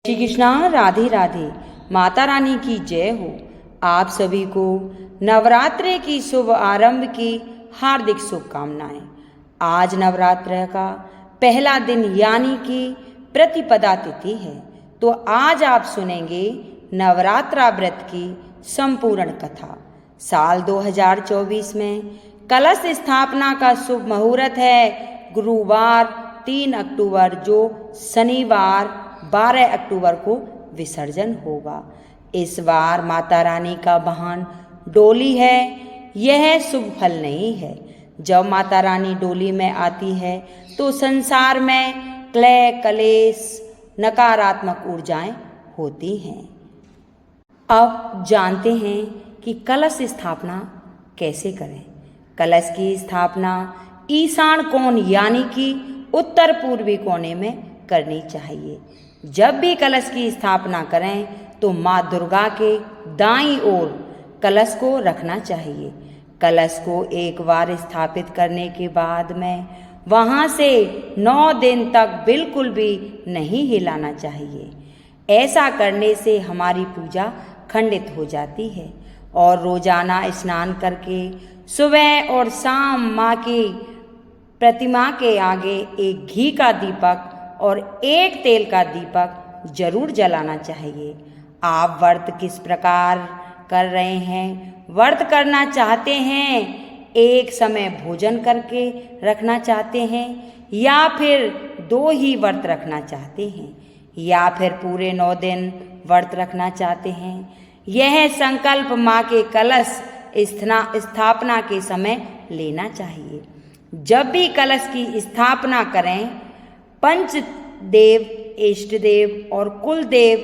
श्री कृष्णा, राधे राधे। माता रानी की जय हो। आप सभी को नवरात्रि की शुभ आरंभ की हार्दिक शुभकामनाएं। आज नवरात्र का पहला दिन यानी कि प्रतिपदा तिथि है, तो आज आप सुनेंगे नवरात्रा व्रत की संपूर्ण कथा। साल 2024 में कलश स्थापना का शुभ मुहूर्त है गुरुवार 3 अक्टूबर, जो शनिवार 12 अक्टूबर को विसर्जन होगा। इस बार माता रानी का वाहन डोली है। यह शुभ फल नहीं है। जब माता रानी डोली में आती है तो संसार में क्लेश, कलेश, नकारात्मक ऊर्जाएं होती हैं। अब जानते हैं कि कलश स्थापना कैसे करें। कलश की स्थापना ईशान कोण यानी कि उत्तर पूर्वी कोने में करनी चाहिए। जब भी कलश की स्थापना करें तो माँ दुर्गा के दाईं ओर कलश को रखना चाहिए। कलश को एक बार स्थापित करने के बाद में वहाँ से 9 दिन तक बिल्कुल भी नहीं हिलाना चाहिए। ऐसा करने से हमारी पूजा खंडित हो जाती है। और रोजाना स्नान करके सुबह और शाम माँ की प्रतिमा के आगे एक घी का दीपक और एक तेल का दीपक जरूर जलाना चाहिए। आप व्रत किस प्रकार कर रहे हैं? व्रत करना चाहते हैं, एक समय भोजन करके रखना चाहते हैं, या फिर 2 ही व्रत रखना चाहते हैं, या फिर पूरे 9 दिन व्रत रखना चाहते हैं? यह संकल्प माँ के कलश स्थापना के समय लेना चाहिए। जब भी कलश की स्थापना करें, पंच देव, इष्ट देव और कुल देव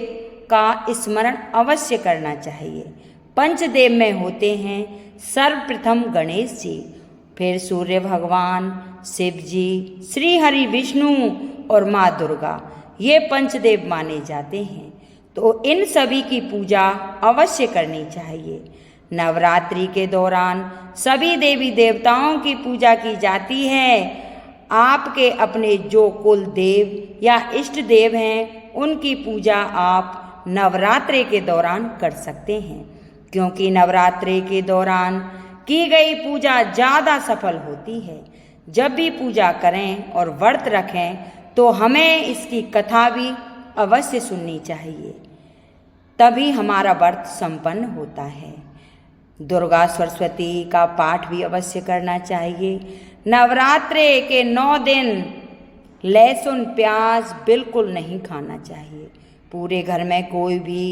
का स्मरण अवश्य करना चाहिए। पंचदेव में होते हैं सर्वप्रथम गणेश जी, फिर सूर्य भगवान, शिव जी, श्री हरि विष्णु और माँ दुर्गा। ये पंचदेव माने जाते हैं, तो इन सभी की पूजा अवश्य करनी चाहिए। नवरात्रि के दौरान सभी देवी देवताओं की पूजा की जाती है। आपके अपने जो कुल देव या इष्ट देव हैं, उनकी पूजा आप नवरात्रि के दौरान कर सकते हैं, क्योंकि नवरात्रि के दौरान की गई पूजा ज़्यादा सफल होती है। जब भी पूजा करें और व्रत रखें तो हमें इसकी कथा भी अवश्य सुननी चाहिए, तभी हमारा व्रत संपन्न होता है। दुर्गा सरस्वती का पाठ भी अवश्य करना चाहिए। नवरात्रि के 9 दिन लहसुन प्याज बिल्कुल नहीं खाना चाहिए। पूरे घर में कोई भी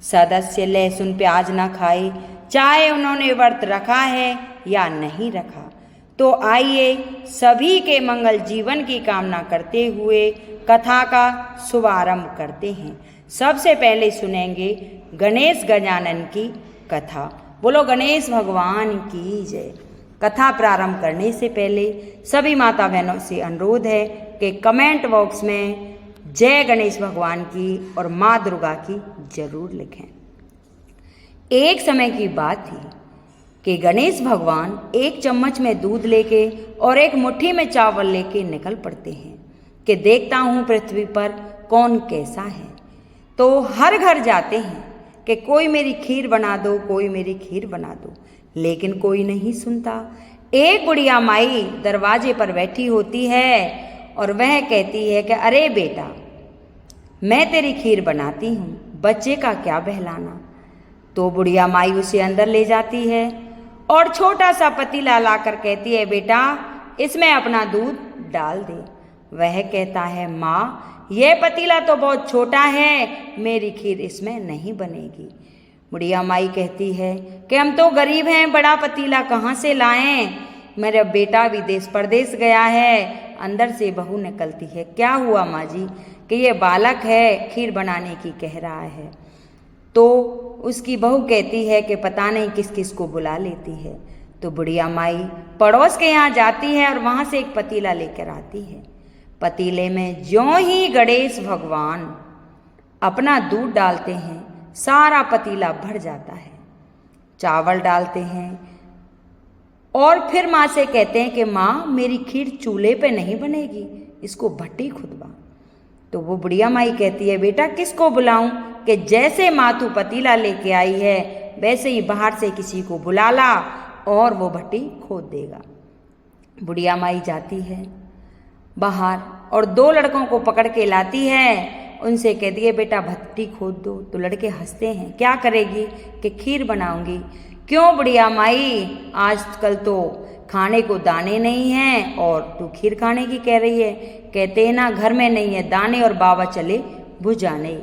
सदस्य लहसुन प्याज ना खाए, चाहे उन्होंने व्रत रखा है या नहीं रखा। तो आइए सभी के मंगल जीवन की कामना करते हुए कथा का शुभारंभ करते हैं। सबसे पहले सुनेंगे गणेश गजानन की कथा। बोलो गणेश भगवान की जय। कथा प्रारंभ करने से पहले सभी माता बहनों से अनुरोध है कि कमेंट बॉक्स में जय गणेश भगवान की और माँ दुर्गा की जरूर लिखें। एक समय की बात थी कि गणेश भगवान एक चम्मच में दूध लेके और एक मुट्ठी में चावल लेके निकल पड़ते हैं कि देखता हूँ पृथ्वी पर कौन कैसा है। तो हर घर जाते हैं कि कोई मेरी खीर बना दो, कोई मेरी खीर बना दो, लेकिन कोई नहीं सुनता। एक बुढ़िया माई दरवाजे पर बैठी होती है और वह कहती है कि अरे बेटा, मैं तेरी खीर बनाती हूँ, बच्चे का क्या बहलाना। तो बुढ़िया माई उसे अंदर ले जाती है और छोटा सा पतीला लाकर कहती है, बेटा इसमें अपना दूध डाल दे। वह कहता है, माँ यह पतीला तो बहुत छोटा है, मेरी खीर इसमें नहीं बनेगी। बुढ़िया माई कहती है कि हम तो गरीब हैं, बड़ा पतीला कहाँ से लाएं, मेरा बेटा विदेश परदेश गया है। अंदर से बहू निकलती है, क्या हुआ माँ जी? कि ये बालक है, खीर बनाने की कह रहा है। तो उसकी बहू कहती है कि पता नहीं किस किस को बुला लेती है। तो बुढ़िया माई पड़ोस के यहाँ जाती है और वहाँ से एक पतीला लेकर आती है। पतीले में ज्यों ही गणेश भगवान अपना दूध डालते हैं, सारा पतीला भर जाता है। चावल डालते हैं और फिर माँ से कहते हैं कि माँ मेरी खीर चूल्हे पे नहीं बनेगी, इसको भट्टी खुदवा। तो वो बुढ़िया माई कहती है, बेटा किसको बुलाऊं, कि जैसे माँ तू पतीला लेके आई है वैसे ही बाहर से किसी को बुला ला और वो भट्टी खोद देगा। बुढ़िया माई जाती है बाहर और 2 लड़कों को पकड़ के लाती है, उनसे कहती है, बेटा भट्टी खोद दो। तो लड़के हंसते हैं, क्या करेगी, कि खीर बनाऊंगी। क्यों बुढ़िया माई, आजकल तो खाने को दाने नहीं हैं और तू खीर खाने की कह रही है। कहते हैं ना, घर में नहीं है दाने और बाबा चले भुजाने।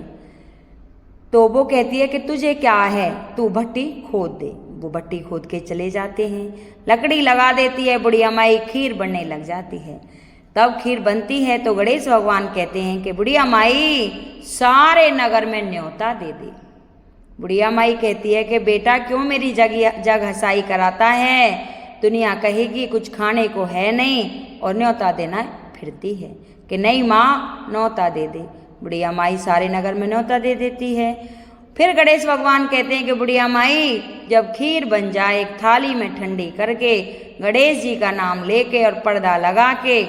तो वो कहती है कि तुझे क्या है, तू भट्टी खोद दे। वो भट्टी खोद के चले जाते हैं, लकड़ी लगा देती है बुढ़िया माई, खीर बनने लग जाती है। तब खीर बनती है तो गणेश भगवान कहते हैं कि बुढ़िया माई सारे नगर में न्योता दे दे। बुढ़िया माई कहती है कि बेटा क्यों मेरी जग हसाई कराता है, दुनिया कहेगी कुछ खाने को है नहीं और न्योता देना फिरती है। कि नहीं माँ, न्योता दे दे। बुढ़िया माई सारे नगर में न्योता दे देती है। फिर गणेश भगवान कहते हैं कि बुढ़िया माई जब खीर बन जाए एक थाली में ठंडी करके गणेश जी का नाम लेके और पर्दा लगा के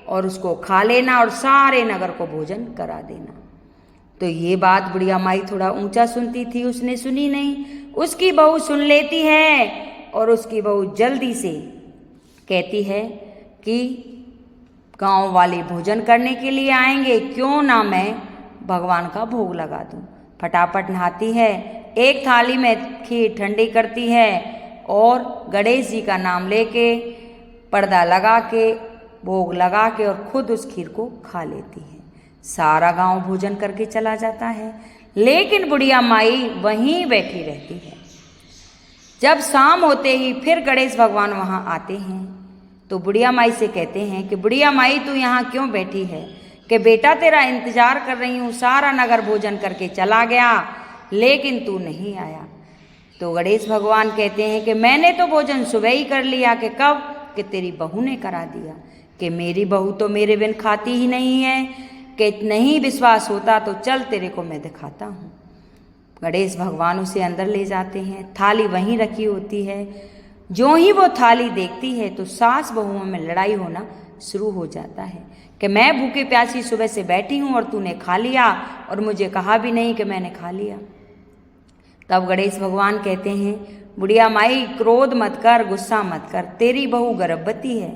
और उसको खा लेना और सारे नगर को भोजन करा देना। तो ये बात बुढ़िया माई थोड़ा ऊंचा सुनती थी, उसने सुनी नहीं। उसकी बहू सुन लेती है और उसकी बहू जल्दी से कहती है कि गांव वाले भोजन करने के लिए आएंगे, क्यों ना मैं भगवान का भोग लगा दूं। फटाफट नहाती है, एक थाली में खीर ठंडी करती है और गणेश जी का नाम लेके पर्दा लगा के भोग लगा के और खुद उस खीर को खा लेती है। सारा गांव भोजन करके चला जाता है, लेकिन बुढ़िया माई वहीं बैठी रहती है। जब शाम होते ही फिर गणेश भगवान वहां आते हैं तो बुढ़िया माई से कहते हैं कि बुढ़िया माई तू यहाँ क्यों बैठी है, कि बेटा तेरा इंतजार कर रही हूँ, सारा नगर भोजन करके चला गया लेकिन तू नहीं आया। तो गणेश भगवान कहते हैं कि मैंने तो भोजन सुबह ही कर लिया। कि कब, कि तेरी बहू ने करा दिया। कि मेरी बहू तो मेरे बिन खाती ही नहीं है, कि नहीं विश्वास होता तो चल तेरे को मैं दिखाता हूँ। गणेश भगवान उसे अंदर ले जाते हैं, थाली वहीं रखी होती है। जो ही वो थाली देखती है तो सास बहुओं में लड़ाई होना शुरू हो जाता है कि मैं भूखी प्यासी सुबह से बैठी हूँ और तूने खा लिया और मुझे कहा भी नहीं कि मैंने खा लिया। तब गणेश भगवान कहते हैं, बुढ़िया माई क्रोध मत कर, गुस्सा मत कर, तेरी बहू गर्भवती है,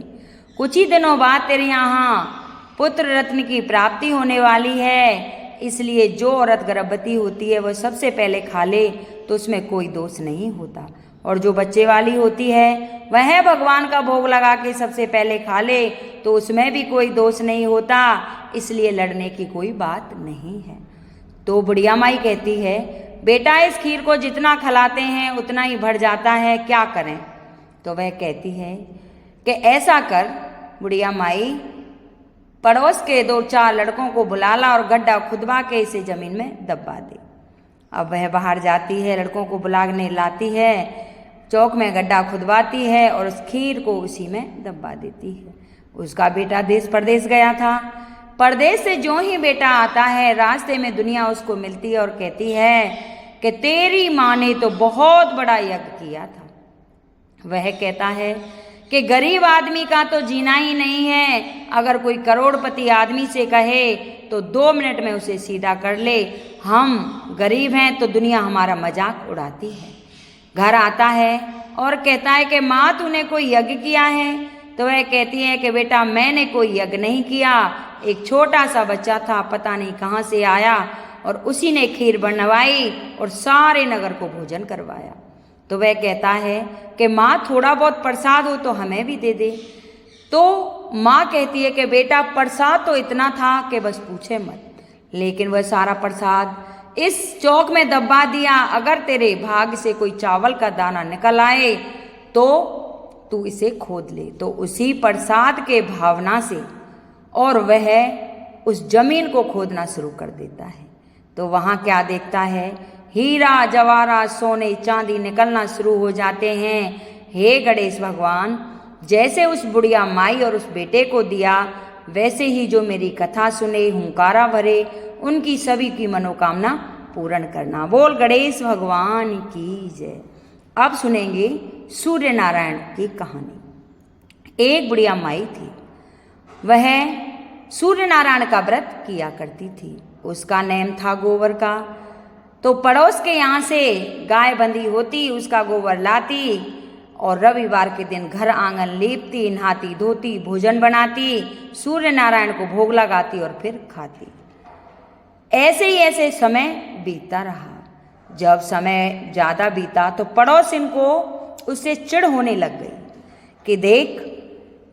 कुछ ही दिनों बाद तेरे यहाँ पुत्र रत्न की प्राप्ति होने वाली है, इसलिए जो औरत गर्भवती होती है वह सबसे पहले खा ले तो उसमें कोई दोष नहीं होता, और जो बच्चे वाली होती है वह भगवान का भोग लगा के सबसे पहले खा ले तो उसमें भी कोई दोष नहीं होता, इसलिए लड़ने की कोई बात नहीं है। तो बुढ़िया माई कहती है, बेटा इस खीर को जितना खिलाते हैं उतना ही बढ़ जाता है, क्या करें। तो वह कहती है कि ऐसा कर बुढ़िया माई, पड़ोस के 2-4 लड़कों को बुला ला और गड्ढा खुदवा के इसे जमीन में दबा दे। अब वह बाहर जाती है, लड़कों को बुलाने लाती है, चौक में गड्ढा खुदवाती है और उस खीर को उसी में दबा देती है। उसका बेटा देश परदेश गया था, परदेश से जो ही बेटा आता है रास्ते में दुनिया उसको मिलती है और कहती है कि तेरी माँ ने तो बहुत बड़ा यज्ञ किया था। वह कहता है कि गरीब आदमी का तो जीना ही नहीं है, अगर कोई करोड़पति आदमी से कहे तो 2 मिनट में उसे सीधा कर ले, हम गरीब हैं तो दुनिया हमारा मजाक उड़ाती है। घर आता है और कहता है कि माँ तूने कोई यज्ञ किया है। तो वह कहती है कि बेटा मैंने कोई यज्ञ नहीं किया, एक छोटा सा बच्चा था पता नहीं कहाँ से आया और उसी ने खीर बनवाई और सारे नगर को भोजन करवाया। तो वह कहता है कि माँ थोड़ा बहुत प्रसाद हो तो हमें भी दे दे। तो माँ कहती है कि बेटा प्रसाद तो इतना था कि बस पूछे मत, लेकिन वह सारा प्रसाद इस चौक में दबा दिया, अगर तेरे भाग से कोई चावल का दाना निकल आए तो तू इसे खोद ले। तो उसी प्रसाद के भावना से और वह उस जमीन को खोदना शुरू कर देता है। तो वहाँ क्या देखता है, हीरा जवाहरात सोने चांदी निकलना शुरू हो जाते हैं। हे गणेश भगवान, जैसे उस बुढ़िया माई और उस बेटे को दिया वैसे ही जो मेरी कथा सुने हुंकारा भरे उनकी सभी की मनोकामना पूर्ण करना। बोल गणेश भगवान की जय। अब सुनेंगे सूर्य नारायण की कहानी। एक बुढ़िया माई थी, वह सूर्य नारायण का व्रत किया करती थी। उसका नेम था गोबर का। तो पड़ोस के यहाँ से गाय बंधी होती, उसका गोबर लाती और रविवार के दिन घर आंगन लीपती, नहाती धोती, भोजन बनाती, सूर्य नारायण को भोग लगाती और फिर खाती। ऐसे ही ऐसे समय बीतता रहा। जब समय ज़्यादा बीता तो पड़ोसिन को उससे चिढ़ होने लग गई कि देख,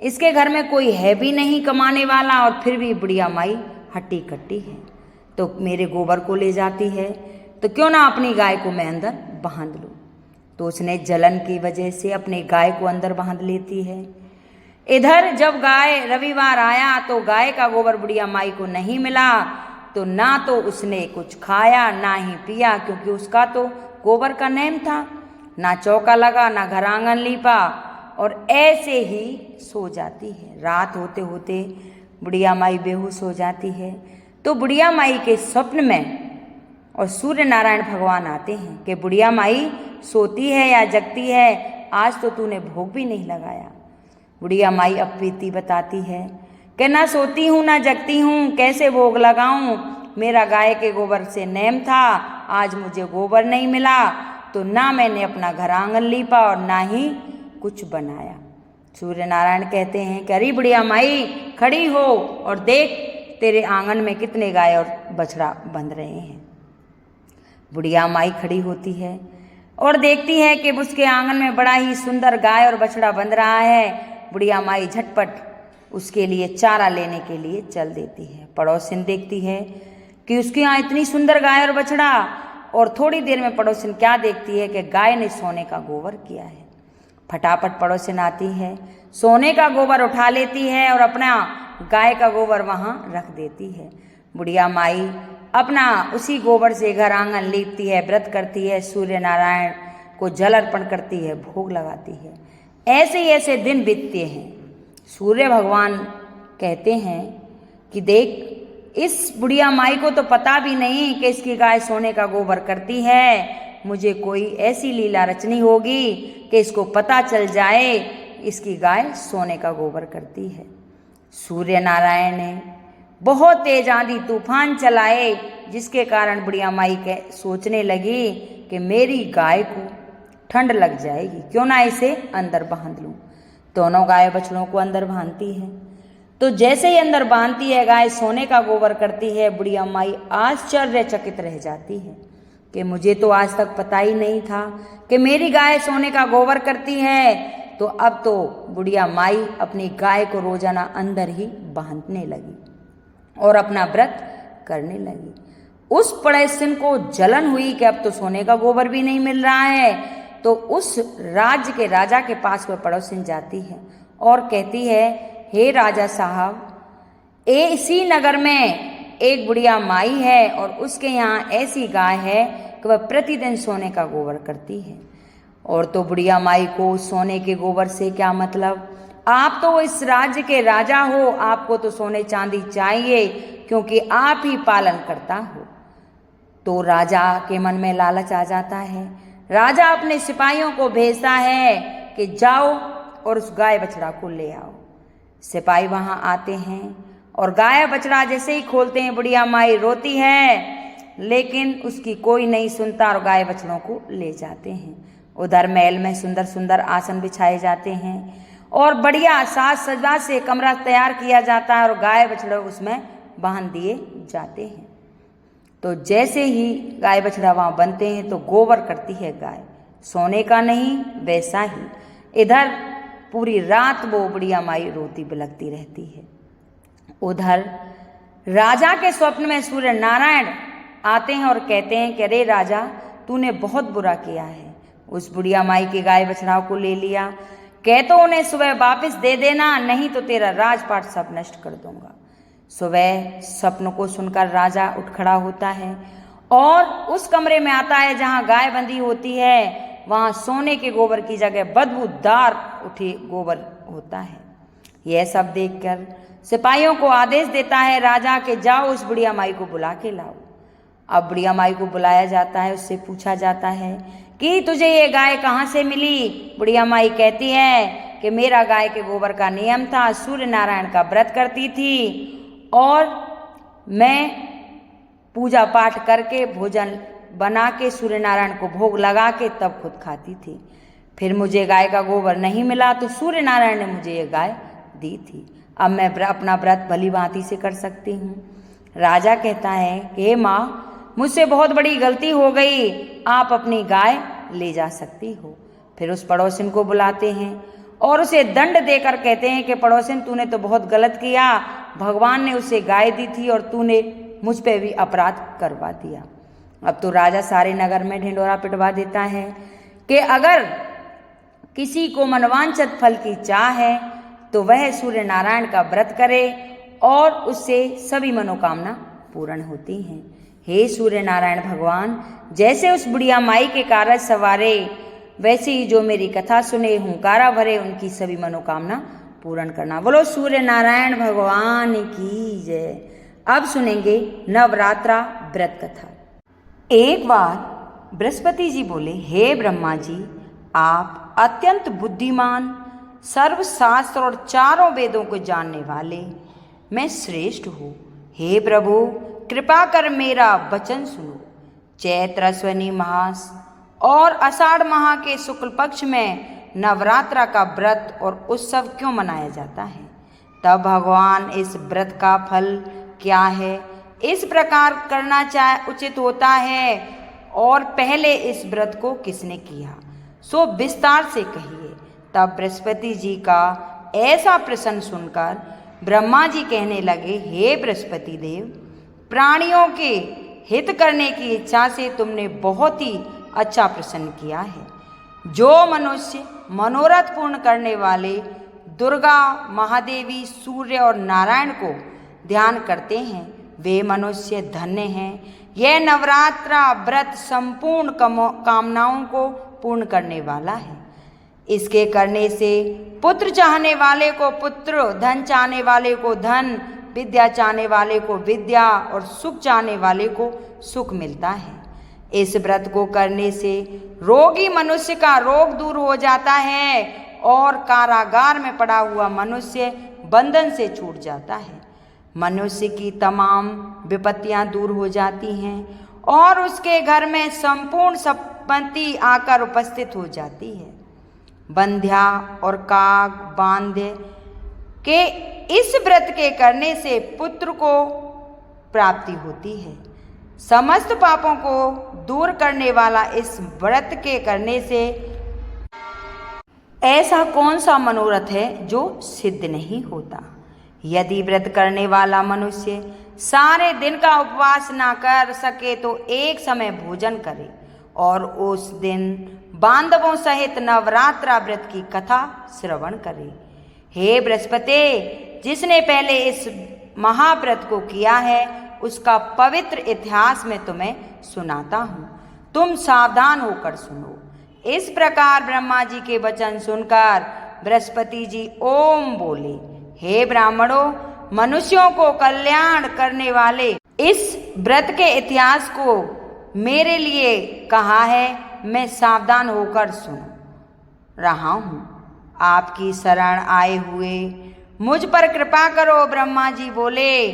इसके घर में कोई है भी नहीं कमाने वाला और फिर भी बुढ़िया माई हट्टी कट्टी है, तो मेरे गोबर को ले जाती है, तो क्यों ना अपनी गाय को मैं अंदर बांध लूँ। तो उसने जलन की वजह से अपनी गाय को अंदर बांध लेती है। इधर जब गाय रविवार आया तो गाय का गोबर बुढ़िया माई को नहीं मिला, तो ना तो उसने कुछ खाया ना ही पिया, क्योंकि उसका तो गोबर का नेम था। ना चौका लगा, ना घर आंगन लीपा और ऐसे ही सो जाती है। रात होते होते बुढ़िया माई बेहोश हो जाती है। तो बुढ़िया माई के स्वप्न में और सूर्य नारायण भगवान आते हैं कि बुढ़िया माई सोती है या जगती है, आज तो तूने भोग भी नहीं लगाया। बुढ़िया माई अब प्रीति बताती है कि ना सोती हूँ ना जगती हूँ, कैसे भोग लगाऊं, मेरा गाय के गोबर से नेम था, आज मुझे गोबर नहीं मिला, तो ना मैंने अपना घर आंगन लीपा और ना ही कुछ बनाया। सूर्य नारायण कहते हैं कि अरे बुढ़िया माई खड़ी हो और देख, तेरे आंगन में कितने गाय और बछड़ा बंध रहे हैं। बुढ़िया माई खड़ी होती है और देखती है कि उसके आंगन में बड़ा ही सुंदर गाय और बछड़ा बंध रहा है। बुढ़िया माई झटपट उसके लिए चारा लेने के लिए चल देती है। पड़ोसिन देखती है कि उसके यहाँ इतनी सुंदर गाय और बछड़ा, और थोड़ी देर में पड़ोसिन क्या देखती है कि गाय ने सोने का गोबर किया है। फटाफट पड़ोसिन आती है, सोने का गोबर उठा लेती है और अपना गाय का गोबर वहाँ रख देती है। बुढ़िया माई अपना उसी गोबर से घर आंगन लीपती है, व्रत करती है, सूर्य नारायण को जल अर्पण करती है, भोग लगाती है। ऐसे ही ऐसे दिन बीतते हैं। सूर्य भगवान कहते हैं कि देख, इस बुढ़िया माई को तो पता भी नहीं कि इसकी गाय सोने का गोबर करती है। मुझे कोई ऐसी लीला रचनी होगी कि इसको पता चल जाए इसकी गाय सोने का गोबर करती है। सूर्य नारायण ने बहुत तेज आंधी तूफान चलाए, जिसके कारण बुढ़िया माई के सोचने लगी कि मेरी गाय को ठंड लग जाएगी, क्यों ना इसे अंदर बांध लूं। दोनों गाय बछड़ों को अंदर बांधती है। तो जैसे ही अंदर बांधती है, गाय सोने का गोबर करती है। बुढ़िया माई आश्चर्यचकित रह जाती है कि मुझे तो आज तक पता ही नहीं था कि मेरी गाय सोने का गोबर करती है। तो अब तो बुढ़िया माई अपनी गाय को रोजाना अंदर ही बांधने लगी और अपना व्रत करने लगी। उस पड़ोसिन को जलन हुई कि अब तो सोने का गोबर भी नहीं मिल रहा है। तो उस राज्य के राजा के पास वह पड़ोसिन जाती है और कहती है, हे राजा साहब, इसी नगर में एक बुढ़िया माई है और उसके यहाँ ऐसी गाय है कि वह प्रतिदिन सोने का गोबर करती है। और तो बुढ़िया माई को सोने के गोबर से क्या मतलब, आप तो इस राज्य के राजा हो, आपको तो सोने चांदी चाहिए क्योंकि आप ही पालन करता हो। तो राजा के मन में लालच आ जाता है। राजा अपने सिपाहियों को भेजता है कि जाओ और उस गाय बछड़ा को ले आओ। सिपाही वहां आते हैं और गाय बछड़ा जैसे ही खोलते हैं, बुढ़िया माई रोती है, लेकिन उसकी कोई नहीं सुनता और गाय बछड़ों को ले जाते हैं। उधर महल में सुंदर सुंदर आसन बिछाए जाते हैं और बढ़िया साज सज्जा से कमरा तैयार किया जाता है और गाय बछड़े उसमें बांध दिए जाते हैं। तो जैसे ही गाय बछड़ा वहाँ बनते हैं तो गोबर करती है गाय, सोने का नहीं वैसा ही। इधर पूरी रात वो बुढ़िया माई रोती बिलखती रहती है। उधर राजा के स्वप्न में सूर्य नारायण आते हैं और कहते हैं कि अरे राजा, तूने बहुत बुरा किया है। उस बुढ़िया माई के गाय बछड़ाओं को ले लिया, कह तो उन्हें सुबह वापस दे देना, नहीं तो तेरा राजपाट सब नष्ट कर दूंगा। सुबह स्वप्न को सुनकर राजा उठ खड़ा होता है और उस कमरे में आता है जहां गाय बंधी होती है। वहां सोने के गोबर की जगह बदबूदार उठे गोबर होता है। यह सब देखकर सिपाहियों को आदेश देता है राजा के जाओ उस बुढ़िया माई को बुला के लाओ। अब बुढ़िया माई को बुलाया जाता है, उससे पूछा जाता है कि तुझे ये गाय कहाँ से मिली। बुढ़िया माई कहती है कि मेरा गाय के गोबर का नियम था, सूर्य नारायण का व्रत करती थी और मैं पूजा पाठ करके भोजन बना के सूर्य नारायण को भोग लगा के तब खुद खाती थी। फिर मुझे गाय का गोबर नहीं मिला तो सूर्य नारायण ने मुझे ये गाय दी थी। अब मैं अपना व्रत भली भांति से कर सकती हूँ। राजा कहता है कि हे माँ, मुझसे बहुत बड़ी गलती हो गई, आप अपनी गाय ले जा सकती हो। फिर उस पड़ोसिन को बुलाते हैं और उसे दंड देकर कहते हैं कि पड़ोसिन, तूने तो बहुत गलत किया, भगवान ने उसे गाय दी थी और तूने मुझ पे भी अपराध करवा दिया। अब तो राजा सारे नगर में ढिंढोरा पिटवा देता है कि अगर किसी को मनवांछित फल की चाह है तो वह सूर्य नारायण का व्रत करे और उससे सभी मनोकामना पूर्ण होती हैं। हे सूर्य नारायण भगवान, जैसे उस बुढ़िया माई के कारज सवारे, वैसे ही जो मेरी कथा सुने हुंकारा भरे उनकी सभी मनोकामना पूर्ण करना। बोलो सूर्य नारायण भगवान की जय। अब सुनेंगे नवरात्रा व्रत कथा। एक बार बृहस्पति जी बोले, हे ब्रह्मा जी, आप अत्यंत बुद्धिमान, सर्वशास्त्र और चारों वेदों को जानने वाले, मैं श्रेष्ठ हूँ। हे प्रभु, कृपा कर मेरा वचन सुनो। चैत्र अश्विनी मास और आषाढ़ माह के शुक्ल पक्ष में नवरात्रा का व्रत और उत्सव क्यों मनाया जाता है? तब भगवान इस व्रत का फल क्या है, इस प्रकार करना उचित होता है और पहले इस व्रत को किसने किया, सो विस्तार से कहिए। तब बृहस्पति जी का ऐसा प्रश्न सुनकर ब्रह्मा जी कहने लगे, हे बृहस्पति देव, प्राणियों के हित करने की इच्छा से तुमने बहुत ही अच्छा प्रश्न किया है। जो मनुष्य मनोरथ पूर्ण करने वाले दुर्गा, महादेवी, सूर्य और नारायण को ध्यान करते हैं, वे मनुष्य धन्य हैं। यह नवरात्रा व्रत संपूर्ण कामनाओं को पूर्ण करने वाला है। इसके करने से पुत्र चाहने वाले को पुत्र, धन चाहने वाले को धन, विद्या चाहने वाले को विद्या और सुख चाहने वाले को सुख मिलता है। इस व्रत को करने से रोगी मनुष्य का रोग दूर हो जाता है और कारागार में पड़ा हुआ मनुष्य बंधन से छूट जाता है। मनुष्य की तमाम विपत्तियां दूर हो जाती हैं और उसके घर में संपूर्ण संपत्ति आकर उपस्थित हो जाती है। बंध्या और काग बांध्य के इस व्रत के करने से पुत्र को प्राप्ति होती है। समस्त पापों को दूर करने वाला इस व्रत के करने से ऐसा कौन सा मनोरथ है जो सिद्ध नहीं होता? यदि व्रत करने वाला मनुष्य सारे दिन का उपवास ना कर सके तो एक समय भोजन करे और उस दिन बांधवों सहित नवरात्रा व्रत की कथा श्रवण करे। हे बृहस्पति, जिसने पहले इस महाव्रत को किया है उसका पवित्र इतिहास में तुम्हें सुनाता हूँ, तुम सावधान होकर सुनो। इस प्रकार ब्रह्मा जी के वचन सुनकर बृहस्पति जी ओम बोले, हे ब्राह्मणों, मनुष्यों को कल्याण करने वाले इस व्रत के इतिहास को मेरे लिए कहा है, मैं सावधान होकर सुन रहा हूँ। आपकी शरण आए हुए मुझ पर कृपा करो। ब्रह्मा जी बोले,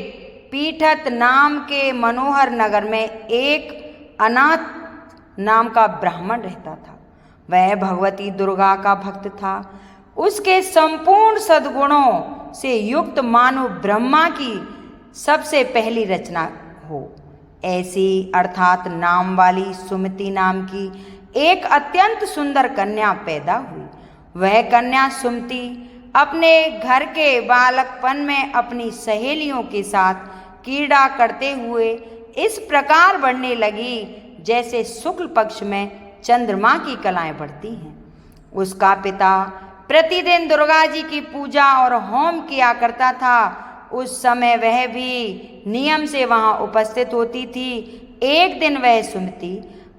पीठत नाम के मनोहर नगर में एक अनाथ नाम का ब्राह्मण रहता था। वह भगवती दुर्गा का भक्त था। उसके संपूर्ण सद्गुणों से युक्त मानो ब्रह्मा की सबसे पहली रचना हो ऐसी अर्थात नाम वाली सुमति नाम की एक अत्यंत सुंदर कन्या पैदा हुई। वह कन्या सुमति अपने घर के बालकपन में अपनी सहेलियों के साथ क्रीड़ा करते हुए इस प्रकार बढ़ने लगी जैसे शुक्ल पक्ष में चंद्रमा की कलाएं बढ़ती हैं। उसका पिता प्रतिदिन दुर्गा जी की पूजा और होम किया करता था। उस समय वह भी नियम से वहां उपस्थित होती थी। एक दिन वह सुमति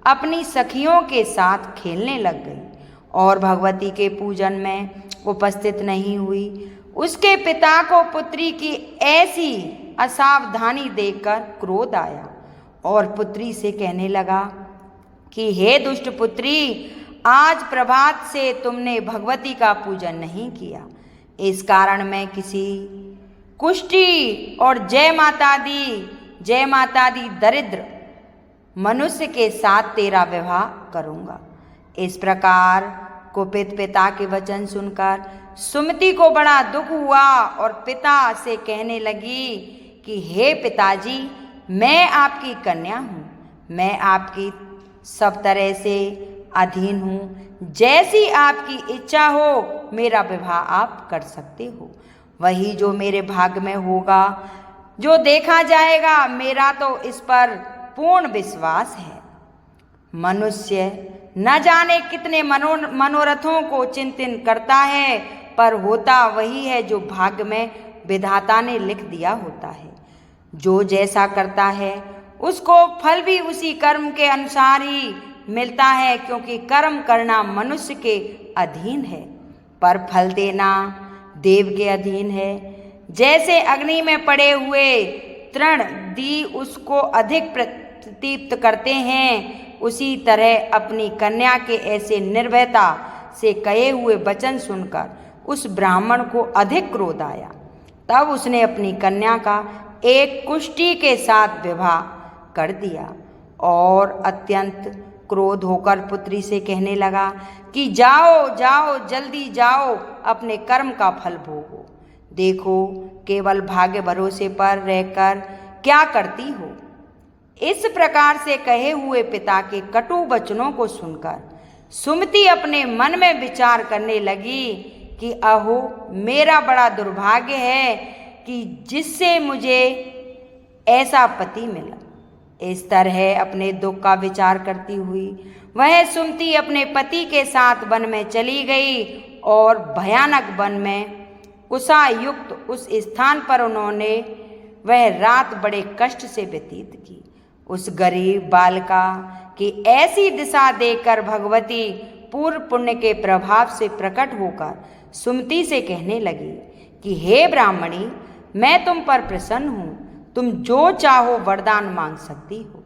अपनी सखियों के साथ खेलने लग गई और भगवती के पूजन में उपस्थित नहीं हुई। उसके पिता को पुत्री की ऐसी असावधानी देखकर क्रोध आया और पुत्री से कहने लगा कि हे दुष्ट पुत्री, आज प्रभात से तुमने भगवती का पूजन नहीं किया। इस कारण मैं किसी कुष्ठी और जय माता दी दरिद्र मनुष्य के साथ तेरा विवाह करूंगा। इस प्रकार कुपित पिता के वचन सुनकर सुमति को बड़ा दुख हुआ और पिता से कहने लगी कि हे पिताजी, मैं आपकी कन्या हूँ, मैं आपकी सब तरह से अधीन हूँ, जैसी आपकी इच्छा हो मेरा विवाह आप कर सकते हो। वही जो मेरे भाग्य में होगा, जो देखा जाएगा, मेरा तो इस पर पूर्ण विश्वास है। मनुष्य न जाने कितने मनोरथों को चिंतन करता है, पर होता वही है जो भाग्य में विधाता ने लिख दिया होता है। जो जैसा करता है उसको फल भी उसी कर्म के अनुसार ही मिलता है, क्योंकि कर्म करना मनुष्य के अधीन है, पर फल देना देव के अधीन है। जैसे अग्नि में पड़े हुए तृण दी उसको अधिक प्रदीप्त करते हैं, उसी तरह अपनी कन्या के ऐसे निर्भयता से कहे हुए वचन सुनकर उस ब्राह्मण को अधिक क्रोध आया। तब उसने अपनी कन्या का एक कुष्ठी के साथ विवाह कर दिया और अत्यंत क्रोध होकर पुत्री से कहने लगा कि जाओ जाओ, जल्दी जाओ, अपने कर्म का फल भोगो। देखो केवल भाग्य भरोसे पर रहकर क्या करती हो। इस प्रकार से कहे हुए पिता के कटु वचनों को सुनकर सुमति अपने मन में विचार करने लगी कि अहो, मेरा बड़ा दुर्भाग्य है कि जिससे मुझे ऐसा पति मिला। इस तरह अपने दुख का विचार करती हुई वह सुमति अपने पति के साथ वन में चली गई और भयानक वन में कुशा युक्त उस स्थान पर उन्होंने वह रात बड़े कष्ट से व्यतीत की। उस गरीब बालिका की ऐसी दिशा देखकर भगवती पूर्व पुण्य के प्रभाव से प्रकट होकर सुमति से कहने लगी कि हे ब्राह्मणी, मैं तुम पर प्रसन्न हूँ, तुम जो चाहो वरदान मांग सकती हो।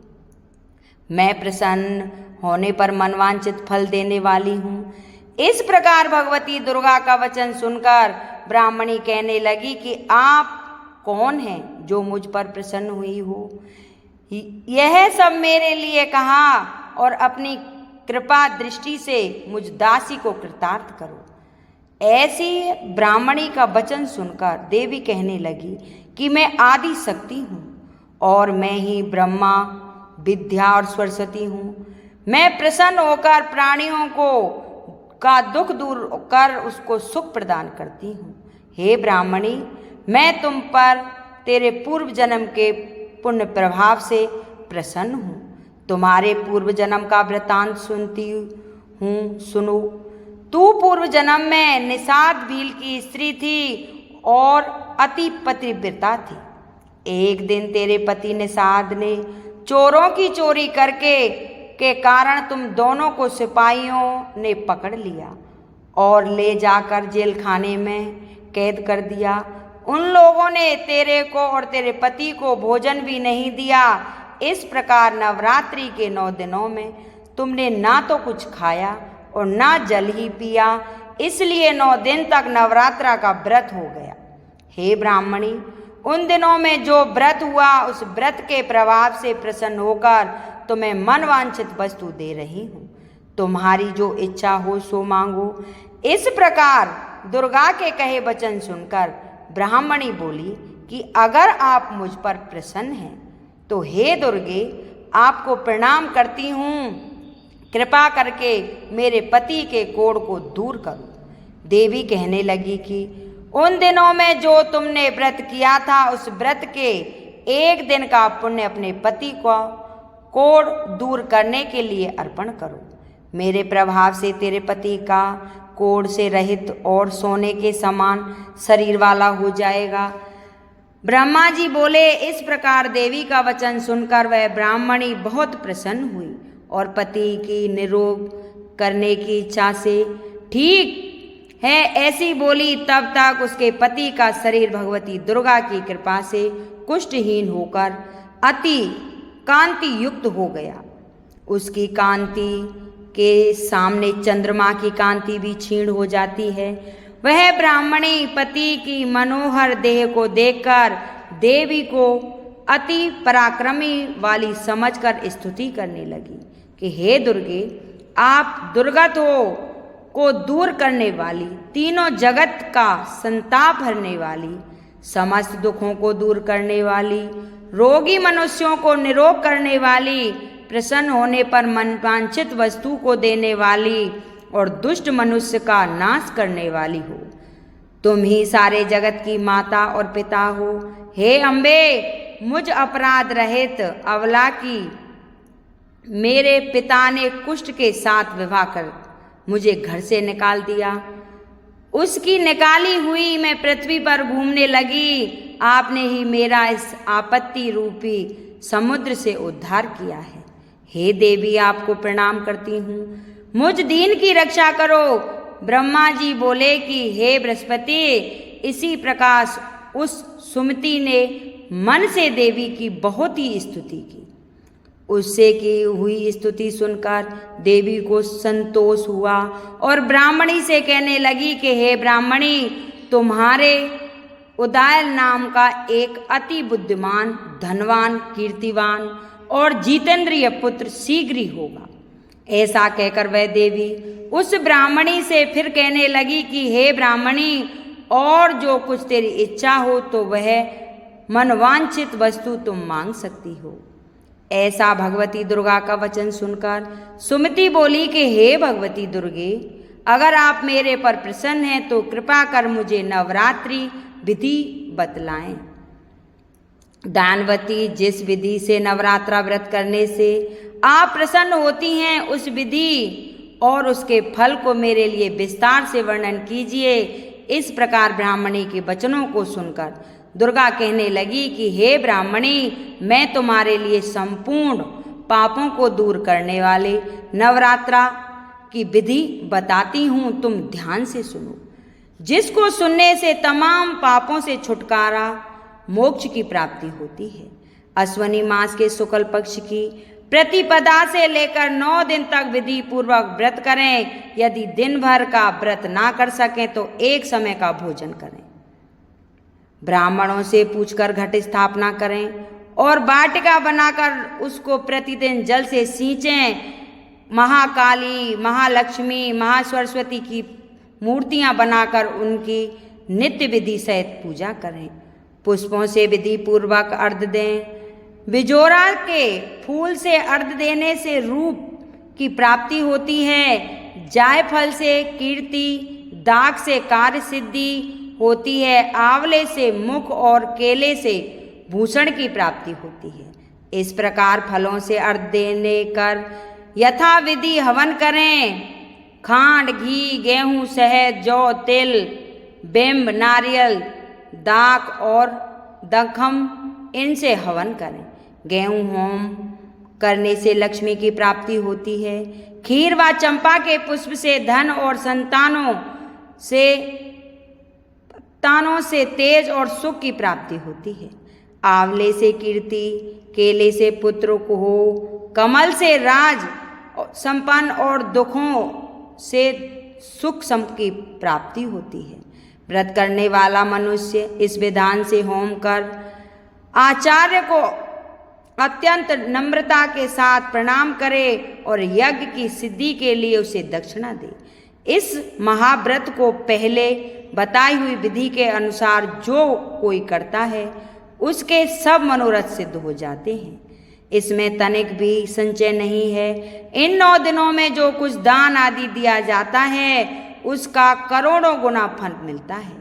मैं प्रसन्न होने पर मनवांचित फल देने वाली हूँ। इस प्रकार भगवती दुर्गा का वचन सुनकर ब्राह्मणी कहने लगी कि आप कौन हैं जो मुझ पर प्रसन्न हुई हो। यह सब मेरे लिए कहा और अपनी कृपा दृष्टि से मुझ दासी को कृतार्थ करो। ऐसी ब्राह्मणी का वचन सुनकर देवी कहने लगी कि मैं आदि शक्ति हूँ और मैं ही ब्रह्मा, विद्या और सरस्वती हूँ। मैं प्रसन्न होकर प्राणियों का दुख दूर कर उसको सुख प्रदान करती हूँ। हे ब्राह्मणी, मैं तुम पर तेरे पूर्व जन्म के पुण्य प्रभाव से प्रसन्न हूँ। तुम्हारे पूर्व जन्म का वृतांत सुनती हूँ, सुनो। तू पूर्व जन्म में निषाद भील की स्त्री थी और अति पतिव्रता थी। एक दिन तेरे पति निषाद ने चोरों की चोरी के कारण तुम दोनों को सिपाहियों ने पकड़ लिया और ले जाकर जेल खाने में कैद कर दिया। उन लोगों ने तेरे को और तेरे पति को भोजन भी नहीं दिया। इस प्रकार नवरात्रि के 9 दिनों में तुमने ना तो कुछ खाया और ना जल ही पिया, इसलिए 9 दिन तक नवरात्रा का व्रत हो गया। हे ब्राह्मणी, उन दिनों में जो व्रत हुआ उस व्रत के प्रभाव से प्रसन्न होकर तुम्हें मनवांछित वस्तु दे रही हूँ। तुम्हारी जो इच्छा हो सो मांगो। इस प्रकार दुर्गा के कहे वचन सुनकर ब्राह्मणी बोली कि अगर आप मुझ पर प्रसन्न हैं तो हे दुर्गे, आपको प्रणाम करती हूँ। कृपा करके मेरे पति के कोढ़ को दूर करो। देवी कहने लगी कि उन दिनों में जो तुमने व्रत किया था उस व्रत के 1 दिन का पुण्य अपने पति को कोढ़ दूर करने के लिए अर्पण करो। मेरे प्रभाव से तेरे पति का कोढ़ से रहित और सोने के समान शरीर वाला हो जाएगा। ब्रह्मा जी बोले। इस प्रकार देवी का वचन सुनकर वह ब्राह्मणी बहुत प्रसन्न हुई और पति की निरोग करने की इच्छा से ठीक है ऐसी बोली। तब तक उसके पति का शरीर भगवती दुर्गा की कृपा से कुष्ठहीन होकर अति कांति युक्त हो गया। उसकी कांति के सामने चंद्रमा की कांति भी क्षीण हो जाती है। वह ब्राह्मणी पति की मनोहर देह को देखकर देवी को अति पराक्रमी वाली समझकर स्तुति करने लगी कि हे दुर्गे, आप दुर्गत को दूर करने वाली, तीनों जगत का संताप हरने वाली, समस्त दुखों को दूर करने वाली, रोगी मनुष्यों को निरोग करने वाली, प्रसन्न होने पर मनवांछित वस्तु को देने वाली और दुष्ट मनुष्य का नाश करने वाली हो। तुम ही सारे जगत की माता और पिता हो। हे अम्बे, मुझ अपराध रहित अबला की मेरे पिता ने कुष्ठ के साथ विवाह कर मुझे घर से निकाल दिया। उसकी निकाली हुई मैं पृथ्वी पर घूमने लगी। आपने ही मेरा इस आपत्ति रूपी समुद्र से उद्धार किया है। हे देवी, आपको प्रणाम करती हूँ, मुझ दीन की रक्षा करो। ब्रह्मा जी बोले कि हे बृहस्पति, इसी प्रकार उस सुमति ने मन से देवी की बहुत ही स्तुति की। उससे की हुई स्तुति सुनकर देवी को संतोष हुआ और ब्राह्मणी से कहने लगी कि हे ब्राह्मणी, तुम्हारे उदायल नाम का एक अति बुद्धिमान, धनवान, कीर्तिवान और जितेंद्रिय पुत्र शीघ्र ही होगा। ऐसा कहकर वह देवी उस ब्राह्मणी से फिर कहने लगी कि हे ब्राह्मणी, और जो कुछ तेरी इच्छा हो तो वह मनवांछित वस्तु तुम मांग सकती हो। ऐसा भगवती दुर्गा का वचन सुनकर सुमति बोली कि हे भगवती दुर्गे, अगर आप मेरे पर प्रसन्न हैं तो कृपा कर मुझे नवरात्रि विधि बतलाएं। दानवती, जिस विधि से नवरात्रा व्रत करने से आप प्रसन्न होती हैं, उस विधि और उसके फल को मेरे लिए विस्तार से वर्णन कीजिए। इस प्रकार ब्राह्मणी के वचनों को सुनकर दुर्गा कहने लगी कि हे ब्राह्मणी, मैं तुम्हारे लिए संपूर्ण पापों को दूर करने वाले नवरात्रा की विधि बताती हूँ, तुम ध्यान से सुनो। जिसको सुनने से तमाम पापों से छुटकारा, मोक्ष की प्राप्ति होती है। अश्वनी मास के शुक्ल पक्ष की प्रतिपदा से लेकर 9 दिन तक विधि पूर्वक व्रत करें। यदि दिन भर का व्रत ना कर सकें तो एक समय का भोजन करें। ब्राह्मणों से पूछकर घट स्थापना करें और वाटिका बनाकर उसको प्रतिदिन जल से सींचें। महाकाली, महालक्ष्मी, महासरस्वती की मूर्तियां बनाकर उनकी नित्य विधि सहित पूजा करें। पुष्पों से विधि पूर्वक अर्घ दें। बिजोरा के फूल से अर्घ देने से रूप की प्राप्ति होती है। जायफल से कीर्ति, दाख से कार्य सिद्धि होती है। आंवले से मुख और केले से भूषण की प्राप्ति होती है। इस प्रकार फलों से अर्घ देने कर यथाविधि हवन करें। खांड, घी, गेहूं, शहद, जौ, तिल, बिंब, नारियल, दाख और दखम, इनसे हवन करें। गेहूं होम करने से लक्ष्मी की प्राप्ति होती है। खीर व चंपा के पुष्प से धन और संतानों से तेज और सुख की प्राप्ति होती है। आंवले से कीर्ति, केले से पुत्र को हो, कमल से राज संपन्न और दुखों से सुख सम की प्राप्ति होती है। व्रत करने वाला मनुष्य इस विधान से होम कर आचार्य को अत्यंत नम्रता के साथ प्रणाम करे और यज्ञ की सिद्धि के लिए उसे दक्षिणा दे। इस महाव्रत को पहले बताई हुई विधि के अनुसार जो कोई करता है उसके सब मनोरथ सिद्ध हो जाते हैं। इसमें तनिक भी संचय नहीं है। इन 9 दिनों में जो कुछ दान आदि दिया जाता है उसका करोड़ों गुना फल मिलता है।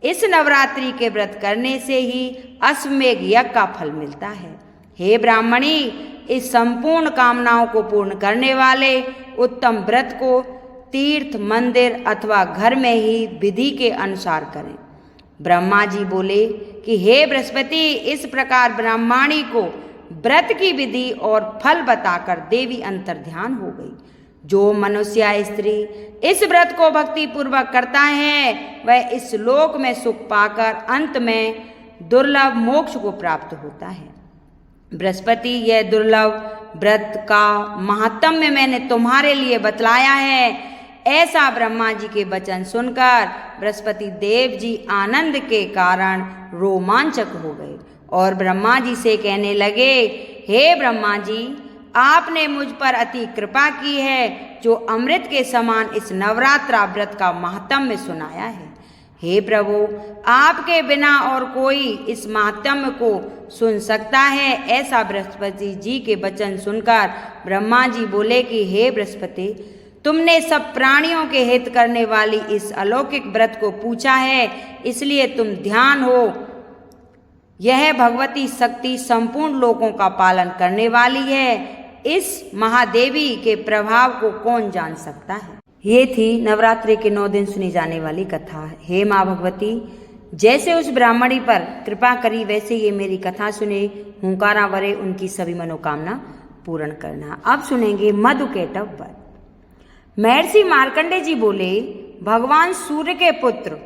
इस नवरात्रि के व्रत करने से ही अश्वमेघ यज्ञ का फल मिलता है। हे ब्राह्मणी, इस संपूर्ण कामनाओं को पूर्ण करने वाले उत्तम व्रत को तीर्थ, मंदिर अथवा घर में ही विधि के अनुसार करें। ब्रह्मा जी बोले कि हे बृहस्पति, इस प्रकार ब्राह्मणी को व्रत की विधि और फल बताकर देवी अंतर ध्यान हो गई। जो मनुष्य या स्त्री इस व्रत को भक्ति पूर्वक करता है वह इस लोक में सुख पाकर अंत में दुर्लभ मोक्ष को प्राप्त होता है। बृहस्पति, यह दुर्लभ व्रत का महात्म्य मैंने तुम्हारे लिए बतलाया है। ऐसा ब्रह्मा जी के वचन सुनकर बृहस्पति देव जी आनंद के कारण रोमांचक हो गए और ब्रह्मा जी से कहने लगे, हे ब्रह्मा जी, आपने मुझ पर अति कृपा की है जो अमृत के समान इस नवरात्रा व्रत का महात्म्य सुनाया है। हे प्रभु, आपके बिना और कोई इस महात्म्य को सुन सकता है। ऐसा बृहस्पति जी के वचन सुनकर ब्रह्मा जी बोले कि हे बृहस्पति, तुमने सब प्राणियों के हित करने वाली इस अलौकिक व्रत को पूछा है, इसलिए तुम ध्यान हो। यह भगवती शक्ति संपूर्ण लोकों का पालन करने वाली है। इस महादेवी के प्रभाव को कौन जान सकता है। ये थी नवरात्रि के 9 दिन सुनी जाने वाली कथा। हे माँ भगवती, जैसे उस ब्राह्मणी पर कृपा करी वैसे ये मेरी कथा सुने, हुंकारा वरे उनकी सभी मनोकामना पूर्ण करना। अब सुनेंगे मधुकैटभ व्रत। महर्षि मार्कंडे जी बोले, भगवान सूर्य के पुत्र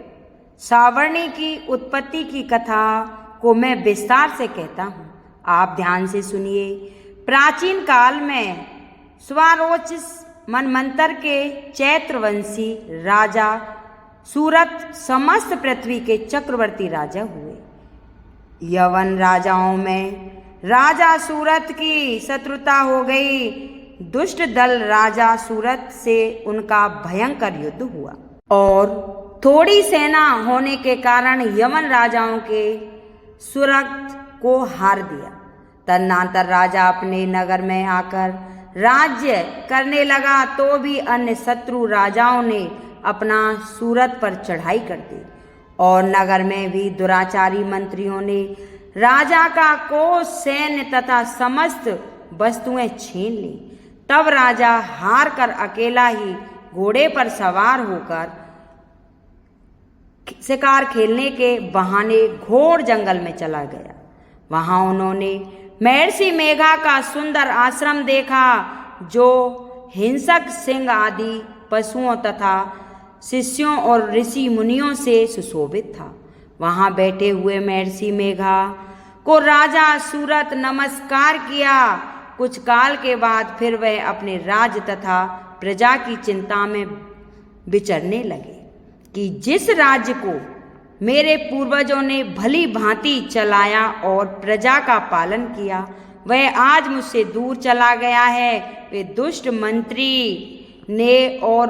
सावर्णी की उत्पत्ति की कथा को मैं विस्तार से कहता हूँ, आप ध्यान से सुनिए। प्राचीन काल में स्वारोच मनमंतर के चैत्रवंशी राजा सूरत समस्त पृथ्वी के चक्रवर्ती राजा हुए। यवन राजाओं में राजा सूरत की शत्रुता हो गई। दुष्ट दल राजा सूरत से उनका भयंकर युद्ध हुआ और थोड़ी सेना होने के कारण यवन राजाओं के सूरत को हार दिया। तदनंतर राजा अपने नगर में आकर राज्य करने लगा, तो भी अन्य शत्रु राजाओं ने अपना सूरत पर चढ़ाई कर दी और नगर में भी दुराचारी मंत्रियों ने राजा का कोष, सैन्य तथा समस्त वस्तुएं छीन ली। तब राजा हार कर अकेला ही घोड़े पर सवार होकर शिकार खेलने के बहाने घोर जंगल में चला गया। वहां उन्होंने महर्षि मेघा का सुंदर आश्रम देखा, जो हिंसक सिंह आदि पशुओं तथा शिष्यों और ऋषि मुनियों से सुशोभित था। वहां बैठे हुए महर्षि मेघा को राजा सूरत नमस्कार किया। कुछ काल के बाद फिर वह अपने राज्य तथा प्रजा की चिंता में विचरने लगे कि जिस राज्य को मेरे पूर्वजों ने भली भांति चलाया और प्रजा का पालन किया, वह आज मुझसे दूर चला गया है। वे दुष्ट मंत्री ने और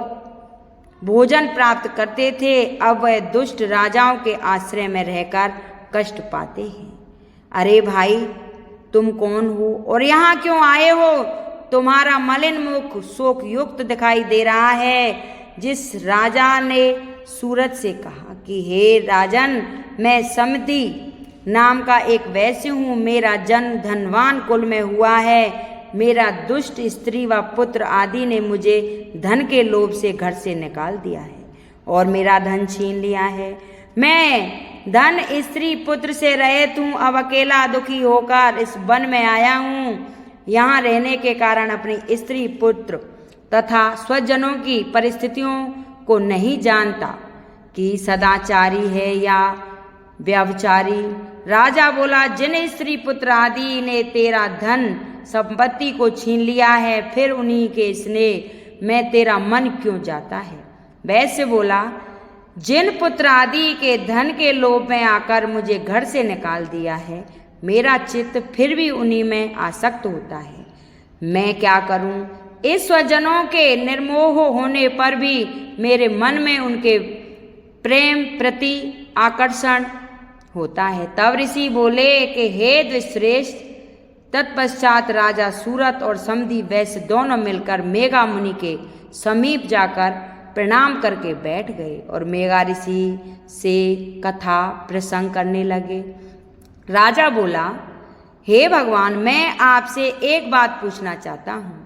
भोजन प्राप्त करते थे, अब वह दुष्ट राजाओं के आश्रय में रहकर कष्ट पाते हैं। अरे भाई, तुम कौन हो और यहाँ क्यों आए हो? तुम्हारा मलिन मुख शोक युक्त दिखाई दे रहा है। जिस राजा ने सूरत से कहा कि हे राजन, मैं समधि नाम का एक वैश्य हूँ, मेरा जन्म धनवान कुल में हुआ है। मेरा दुष्ट स्त्री व पुत्र आदि ने मुझे धन के लोभ से घर से निकाल दिया है और मेरा धन छीन लिया है। मैं धन, स्त्री, पुत्र से रहित हूँ। अब अकेला दुखी होकर इस वन में आया हूँ। यहाँ रहने के कारण अपनी स्त्री, पुत्र तथा स्वजनों की परिस्थितियों को नहीं जानता कि सदाचारी है या व्यभिचारी। राजा बोला, जिन स्त्री पुत्र आदि ने तेरा धन संपत्ति को छीन लिया है, फिर उन्हीं के स्नेह में तेरा मन क्यों जाता है? वैश्य बोला, जिन पुत्र आदि के धन के लोभ में आकर मुझे घर से निकाल दिया है, मेरा चित्त फिर भी उन्हीं में आसक्त होता है। मैं क्या करूं? इस स्वजनों के निर्मोह होने पर भी मेरे मन में उनके प्रेम प्रति आकर्षण होता है। तब ऋषि बोले कि हे द्विश्रेष्ठ। तत्पश्चात राजा सूरत और समधि वैश्य दोनों मिलकर मेघा मुनि के समीप जाकर प्रणाम करके बैठ गए और मेघा ऋषि से कथा प्रसंग करने लगे। राजा बोला, हे भगवान, मैं आपसे एक बात पूछना चाहता हूँ।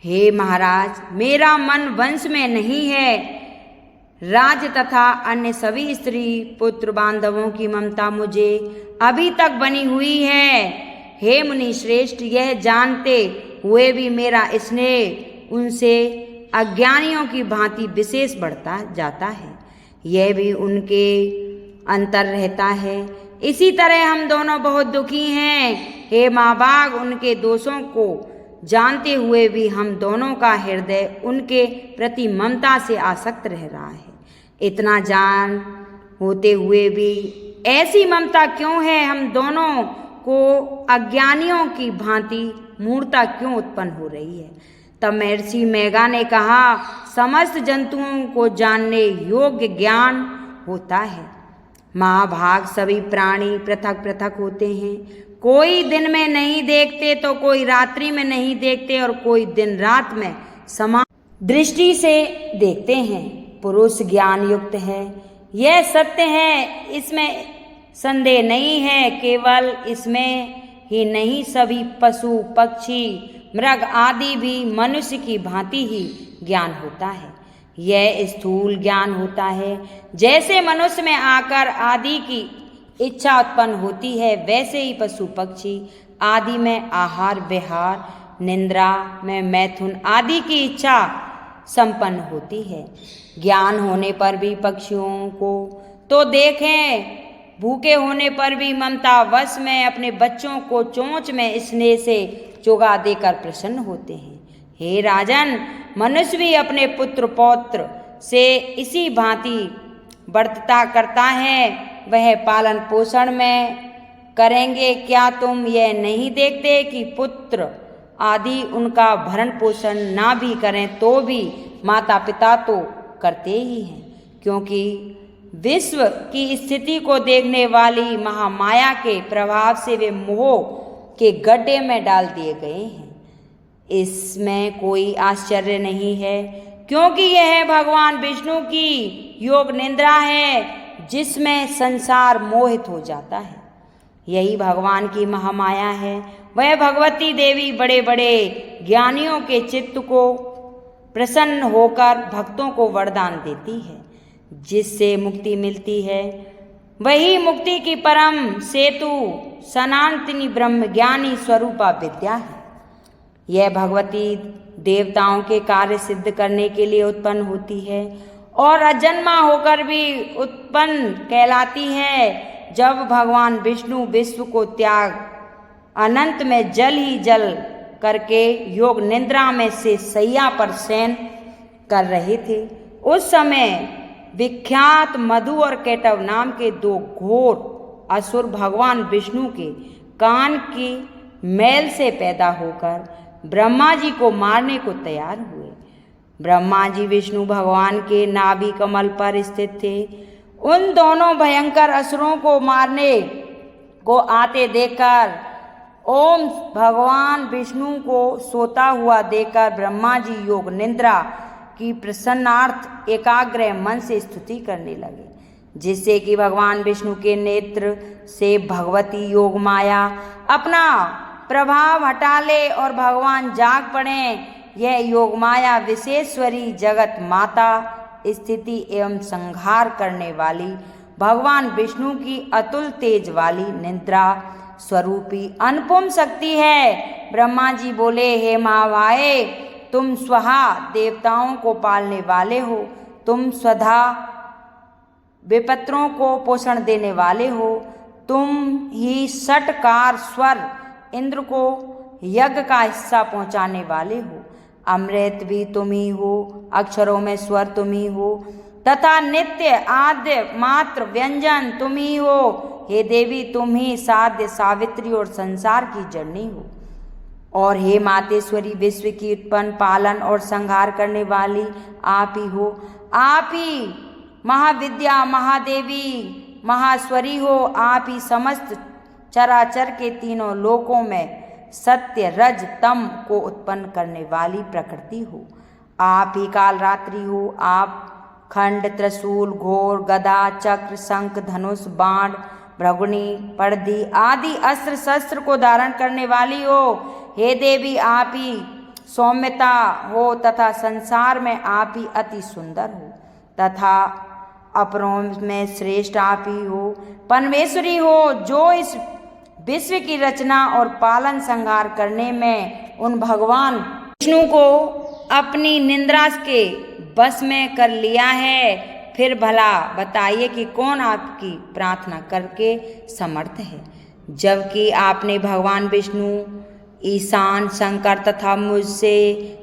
हे महाराज, मेरा मन वंश में नहीं है। राज्य तथा अन्य सभी स्त्री पुत्र बांधवों की ममता मुझे अभी तक बनी हुई है। हे मुनि श्रेष्ठ, यह जानते हुए भी मेरा स्नेह उनसे अज्ञानियों की भांति विशेष बढ़ता जाता है। यह भी उनके अंतर रहता है। इसी तरह हम दोनों बहुत दुखी हैं। हे माँ बाग, उनके दोषों को जानते हुए भी हम दोनों का हृदय उनके प्रति ममता से आसक्त रह रहा है। इतना जान होते हुए भी ऐसी ममता क्यों है? हम दोनों को अज्ञानियों की भांति मूढ़ता क्यों उत्पन्न हो रही है? तब महर्षि मेघा ने कहा, समस्त जंतुओं को जानने योग्य ज्ञान होता है। महाभाग सभी प्राणी पृथक पृथक होते हैं। कोई दिन में नहीं देखते तो कोई रात्रि में नहीं देखते और कोई दिन रात में समान दृष्टि से देखते हैं। पुरुष ज्ञान युक्त है, यह सत्य है, इसमें संदेह नहीं है। केवल इसमें ही नहीं, सभी पशु पक्षी मृग आदि भी मनुष्य की भांति ही ज्ञान होता है। यह स्थूल ज्ञान होता है। जैसे मनुष्य में आकर आदि की इच्छा उत्पन्न होती है, वैसे ही पशु पक्षी आदि में आहार विहार, निद्रा में मैथुन आदि की इच्छा संपन्न होती है। ज्ञान होने पर भी पक्षियों को तो देखें, भूखे होने पर भी ममता वश में अपने बच्चों को चोंच में स्नेह से चुगा देकर प्रसन्न होते हैं। हे राजन, मनुष्य भी अपने पुत्र पौत्र से इसी भांति वर्तता करता है। वह पालन पोषण में करेंगे। क्या तुम यह नहीं देखते कि पुत्र आदि उनका भरण पोषण ना भी करें तो भी माता पिता तो करते ही हैं, क्योंकि विश्व की स्थिति को देखने वाली महामाया के प्रभाव से वे मोह के गड्ढे में डाल दिए गए हैं। इसमें कोई आश्चर्य नहीं है, क्योंकि यह भगवान विष्णु की योग निद्रा है जिसमें संसार मोहित हो जाता है। यही भगवान की महामाया है। वह भगवती देवी बड़े बड़े ज्ञानियों के चित्त को प्रसन्न होकर भक्तों को वरदान देती है, जिससे मुक्ति मिलती है। वही मुक्ति की परम सेतु सनातनी ब्रह्म ज्ञानी स्वरूपा विद्या है। यह भगवती देवताओं के कार्य सिद्ध करने के लिए उत्पन्न होती है और अजन्मा होकर भी उत्पन्न कहलाती है। जब भगवान विष्णु विश्व को त्याग अनंत में जल ही जल करके योग निद्रा में से सैया पर शयन कर रहे थे, उस समय विख्यात मधु और केटव नाम के दो घोर असुर भगवान विष्णु के कान की मैल से पैदा होकर ब्रह्मा जी को मारने को तैयार हुए। ब्रह्मा जी विष्णु भगवान के नाभि कमल पर स्थित थे। उन दोनों भयंकर असुरों को मारने को आते देखकर ओम भगवान विष्णु को सोता हुआ देखकर ब्रह्मा जी योग निद्रा की प्रसन्नार्थ एकाग्र मन से स्तुति करने लगे, जिससे कि भगवान विष्णु के नेत्र से भगवती योग माया अपना प्रभाव हटा ले और भगवान जाग पड़े। यह योग माया विशेश्वरी जगत माता स्थिति एवं संहार करने वाली भगवान विष्णु की अतुल तेज वाली निद्रा स्वरूपी अनुपम शक्ति है। ब्रह्मा जी बोले, हे महाभाए, तुम स्वहा देवताओं को पालने वाले हो, तुम स्वधा विपत्रों को पोषण देने वाले हो, तुम ही षटकार स्वर इंद्र को यज्ञ का हिस्सा पहुंचाने वाले हो। अमृत भी तुम ही हो, अक्षरों में स्वर तुम ही हो, तथा नित्य आद्य मात्र व्यंजन तुम ही हो। हे देवी, तुम ही साध्य सावित्री और संसार की जननी हो। और हे मातेश्वरी, विश्व की उत्पन्न पालन और संहार करने वाली आप ही हो। आप ही महाविद्या महादेवी महाश्वरी हो। आप ही समस्त चराचर के तीनों लोकों में सत्य रज तम को उत्पन्न करने वाली प्रकृति हो। आप ही काल रात्रि हो। आप खंड त्रिशूल घोर गदा चक्र शंख धनुष बाण भ्रगुनी पर्दी आदि अस्त्र शस्त्र को धारण करने वाली हो। हे देवी, आप ही सौम्यता हो तथा संसार में आप ही अति सुंदर हो तथा अपरों में श्रेष्ठ आप ही हो। परमेश्वरी हो, जो इस विश्व की रचना और पालन संहार करने में उन भगवान विष्णु को अपनी निद्रा के बस में कर लिया है। फिर भला बताइए कि कौन आपकी प्रार्थना करके समर्थ है, जबकि आपने भगवान विष्णु ईशान शंकर तथा मुझसे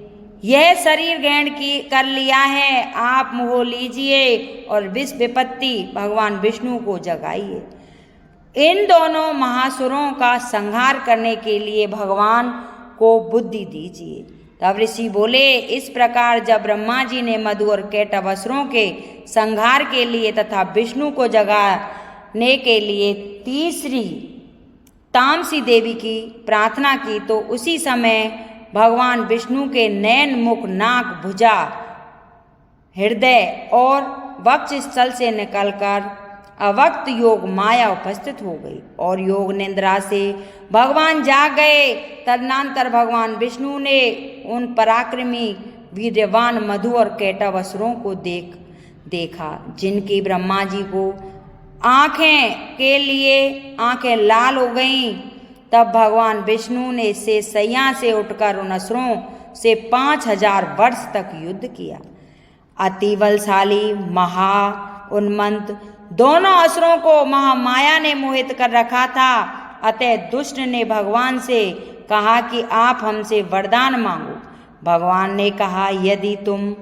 यह शरीर ग्रहण कर लिया है। आप मोह लीजिए और विष विपत्ति भगवान विष्णु को जगाइए। इन दोनों महासुरों का संहार करने के लिए भगवान को बुद्धि दीजिए। तब ऋषि बोले, इस प्रकार जब ब्रह्मा जी ने मधु और कैटभ असुरों के संहार के लिए तथा विष्णु को जगाने के लिए तीसरी तामसी देवी की प्रार्थना की, तो उसी समय भगवान विष्णु के नयन, मुख, नाक, भुजा, हृदय और वक्ष स्थल से निकलकर अव्यक्त योग माया उपस्थित हो गई और योग निद्रा से भगवान जाग गए। तदनंतर भगवान विष्णु ने उन पराक्रमी वीर्यवान मधु और कैटभ असुरों को देखा, जिनकी ब्रह्मा जी को आंखें लाल हो गईं। तब भगवान विष्णु ने से सैया से उठकर उन असुरों से 5000 वर्ष तक युद्ध किया। अति बलशाली महा उन्मत्त दोनों असुरों को महामाया ने मोहित कर रखा था। अतः दुष्ट ने भगवान से कहा कि आप हमसे वरदान मांगो। भगवान ने कहा, यदि तुम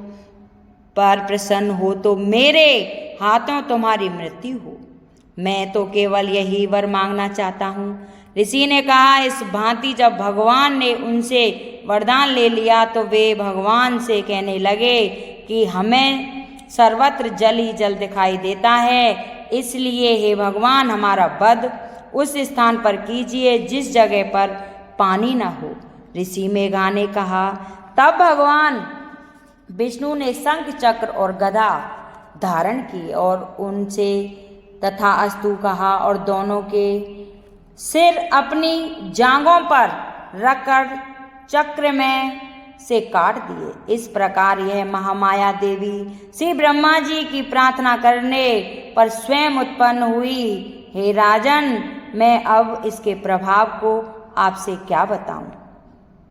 पर प्रसन्न हो तो मेरे हाथों तुम्हारी मृत्यु हो। मैं तो केवल यही वर मांगना चाहता हूँ। ऋषि ने कहा, इस भांति जब भगवान ने उनसे वरदान ले लिया तो वे भगवान से कहने लगे कि हमें सर्वत्र जल ही जल दिखाई देता है, इसलिए हे भगवान हमारा वध उस स्थान पर कीजिए जिस जगह पर पानी न हो। ऋषि मेघा ने कहा, तब भगवान विष्णु ने शंख चक्र और गदा धारण की और उनसे तथा अस्तु कहा और दोनों के सिर अपनी जांघों पर रखकर चक्र में से काट दिए। इस प्रकार यह महामाया देवी श्री ब्रह्मा जी की प्रार्थना करने पर स्वयं उत्पन्न हुई। हे राजन, मैं अब इसके प्रभाव को आपसे क्या बताऊं।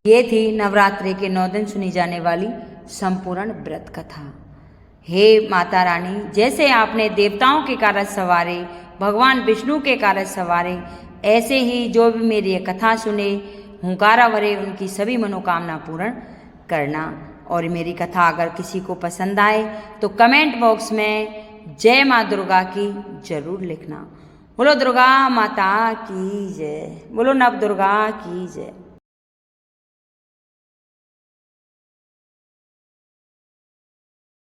ये थी नवरात्रि के 9 दिन सुनी जाने वाली संपूर्ण व्रत कथा। हे माता रानी, जैसे आपने देवताओं के कार्य सवारे, भगवान विष्णु के कार्य सवारे, ऐसे ही जो भी मेरी ये कथा सुने हुंकारा भरे उनकी सभी मनोकामना पूर्ण करना। और मेरी कथा अगर किसी को पसंद आए तो कमेंट बॉक्स में जय माँ दुर्गा की जरूर लिखना। बोलो दुर्गा माता की जय, बोलो नव दुर्गा की जय।